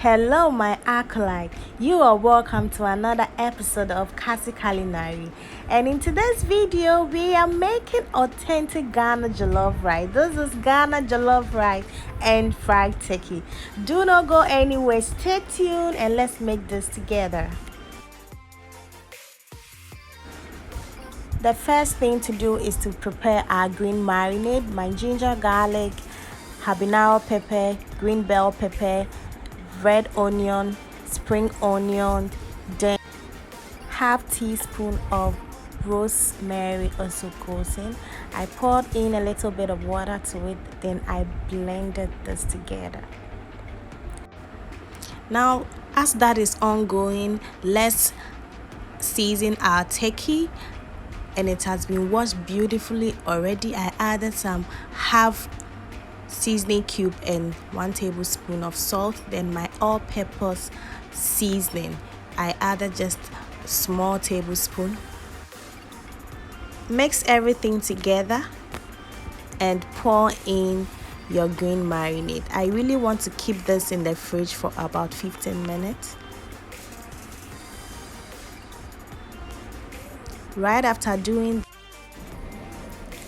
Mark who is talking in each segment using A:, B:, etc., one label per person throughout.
A: Hello, my acolyte. You are welcome to another episode of Kasi Culinary. And in today's video, we are making authentic Ghana jollof rice. This is Ghana jollof rice and fried turkey. Do not go anywhere. Stay tuned and let's make this together. The first thing to do is to prepare our green marinade. My ginger, garlic, habanero pepper, green bell pepper, red onion, spring onion, then half teaspoon of rosemary also goes in. I poured in a little bit of water to it, then I blended this together. Now, as that is ongoing, let's season our turkey, and it has been washed beautifully already. I added some half seasoning cube and 1 tablespoon of salt, then my all-purpose seasoning I added just a small tablespoon. Mix everything together and pour in your green marinade. I really want to keep this in the fridge for about 15 minutes. Right after doing,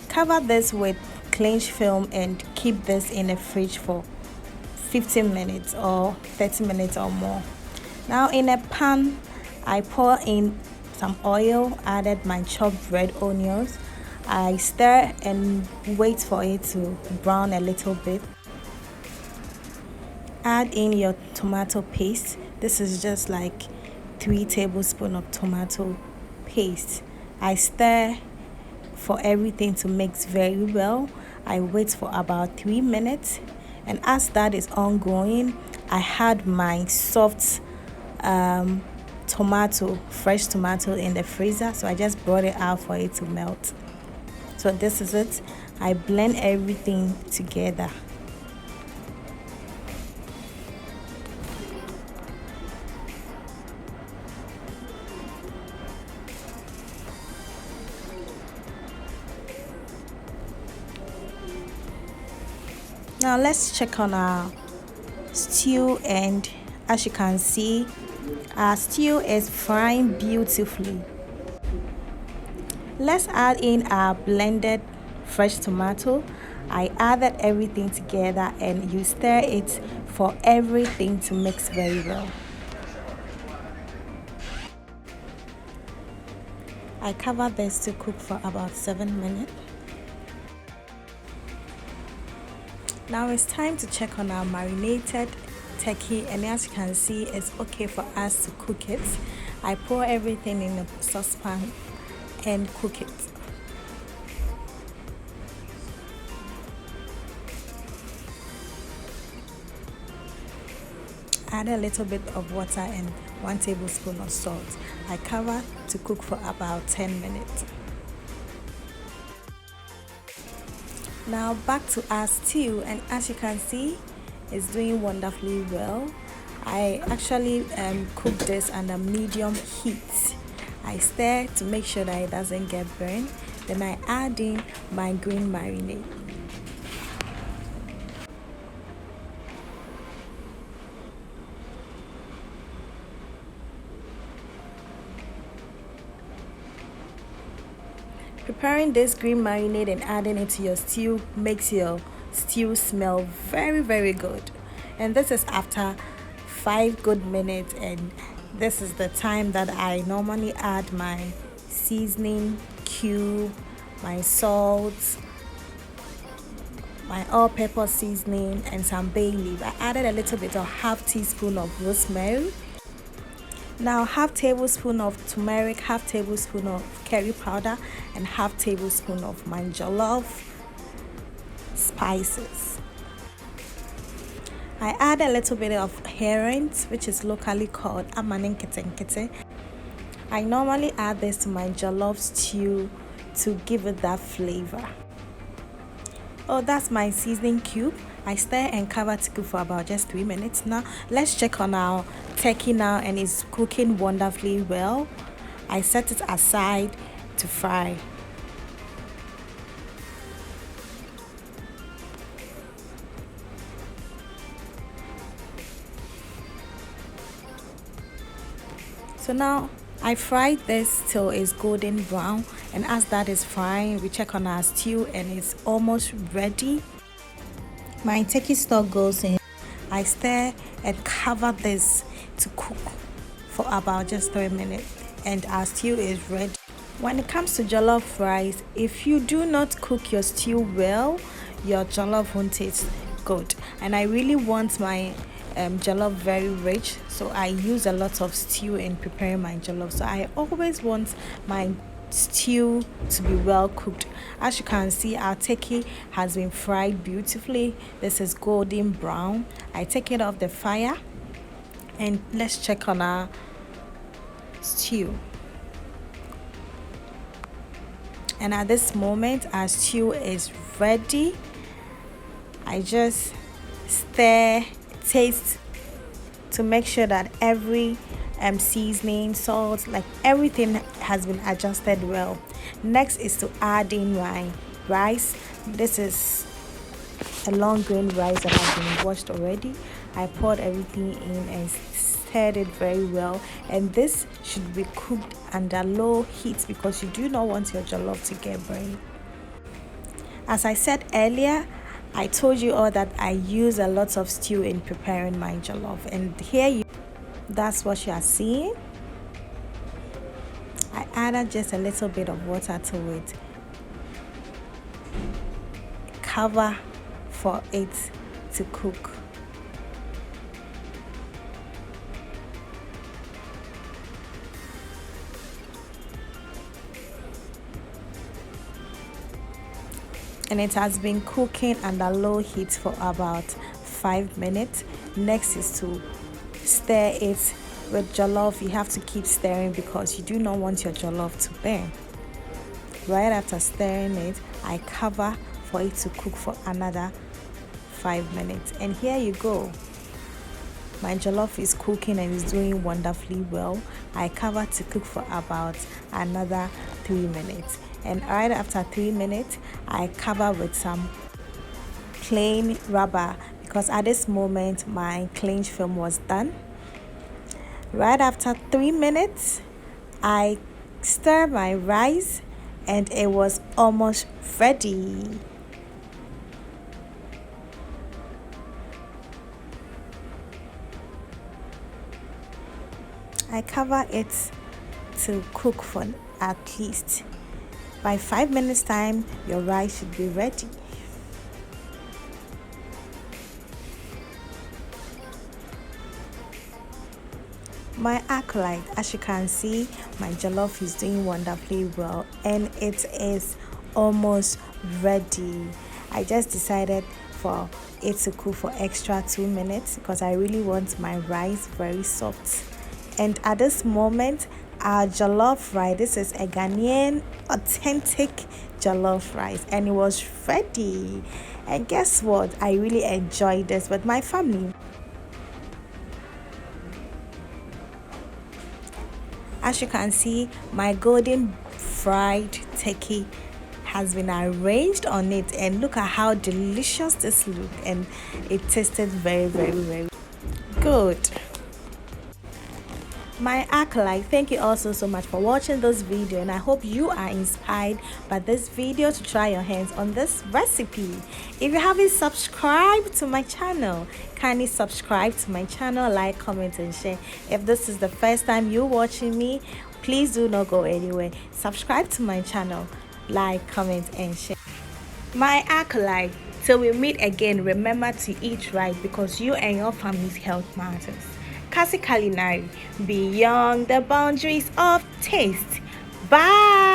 A: cover this with cling film and keep this in the fridge for 15 minutes or 30 minutes or more. Now in a pan, I pour in some oil, added my chopped red onions. I stir and wait for it to brown a little bit. Add in your tomato paste. This is just like 3 tablespoons of tomato paste. I stir for everything to mix very well. I wait for about 3 minutes, and as that is ongoing, I had my soft fresh tomato in the freezer, so I just brought it out for it to melt. So this is it. I blend everything together. Now let's check on our stew, and as you can see, our stew is frying beautifully. Let's add in our blended fresh tomato. I added everything together and you stir it for everything to mix very well. I cover this to cook for about 7 minutes. Now it's time to check on our marinated turkey, and as you can see, it's okay for us to cook it. I pour everything in a saucepan and cook it. Add a little bit of water and 1 tablespoon of salt. I cover to cook for about 10 minutes. Now back to our stew, and as you can see, it's doing wonderfully well. I actually cook this under medium heat. I stir to make sure that it doesn't get burned. Then I add in my green marinade. Preparing this green marinade and adding it to your stew makes your stew smell very good. And this is after 5 good minutes, and this is the time that I normally add my seasoning cube, my salt, my all-purpose seasoning, and some bay leaf. I added a little bit of half teaspoon of rosemary. Now half tablespoon of turmeric, half tablespoon of curry powder, and half tablespoon of my jollof spices. I add a little bit of herrings, which is locally called amaninketenkete. I normally add this to my jollof stew to give it that flavor. Oh, that's my seasoning cube. I stir and cover to cook for about just 3 minutes. Now let's check on our turkey now, and it's cooking wonderfully well. I set it aside to fry. So now I fried this till it's golden brown, and as that is frying, we check on our stew and it's almost ready. My turkey stock goes in. I stir and cover this to cook for about just 3 minutes, and our stew is ready. When it comes to jollof rice, if you do not cook your stew well, your jollof won't taste good. And I really want my jollof very rich, so I use a lot of stew in preparing my jollof. So I always want my stew to be well cooked. As you can see, our turkey has been fried beautifully. This is golden brown. I take it off the fire and let's check on our stew. And at this moment, our stew is ready. I just stir, taste to make sure that every seasoning, salt, like everything has been adjusted well. Next is to add in my rice. This is a long grain rice that has been washed already. I poured everything in and stirred it very well, and this should be cooked under low heat because you do not want your jollof to get burned. As I said earlier, I told you all that I use a lot of stew in preparing my jollof, and that's what you are seeing. I added just a little bit of water to it. Cover for it to cook. And it has been cooking under low heat for about 5 minutes. Next is to stir it. With jollof, you have to keep stirring because you do not want your jollof to burn. Right after stirring it, I cover for it to cook for another 5 minutes. And here you go. My jollof is cooking and is doing wonderfully well. I cover to cook for about another 3 minutes. And right after 3 minutes, I cover with some plain rubber because at this moment my clinch film was done. Right after 3 minutes, I stir my rice and it was almost ready. I cover it to cook for at least by 5 minutes time. Your rice should be ready. My acolyte, as you can see, my jollof is doing wonderfully well and it is almost ready. I just decided for it to cook for extra 2 minutes because I really want my rice very soft. And at this moment, our jollof rice, this is a Ghanaian authentic jollof rice, and it was ready. And guess what? I really enjoyed this with my family. As you can see, my golden fried turkey has been arranged on it, and look at how delicious this looked, and it tasted very, very, very good. My acolyte, thank you also so much for watching this video, and I hope you are inspired by this video to try your hands on this recipe. If you haven't subscribed to my channel, kindly subscribe to my channel, like, comment and share. If this is the first time you're watching me, please do not go anywhere. Subscribe to my channel, like, comment and share. My acolyte, till we meet again, remember to eat right because you and your family's health matters. Kasi Culinary, beyond the boundaries of taste. Bye.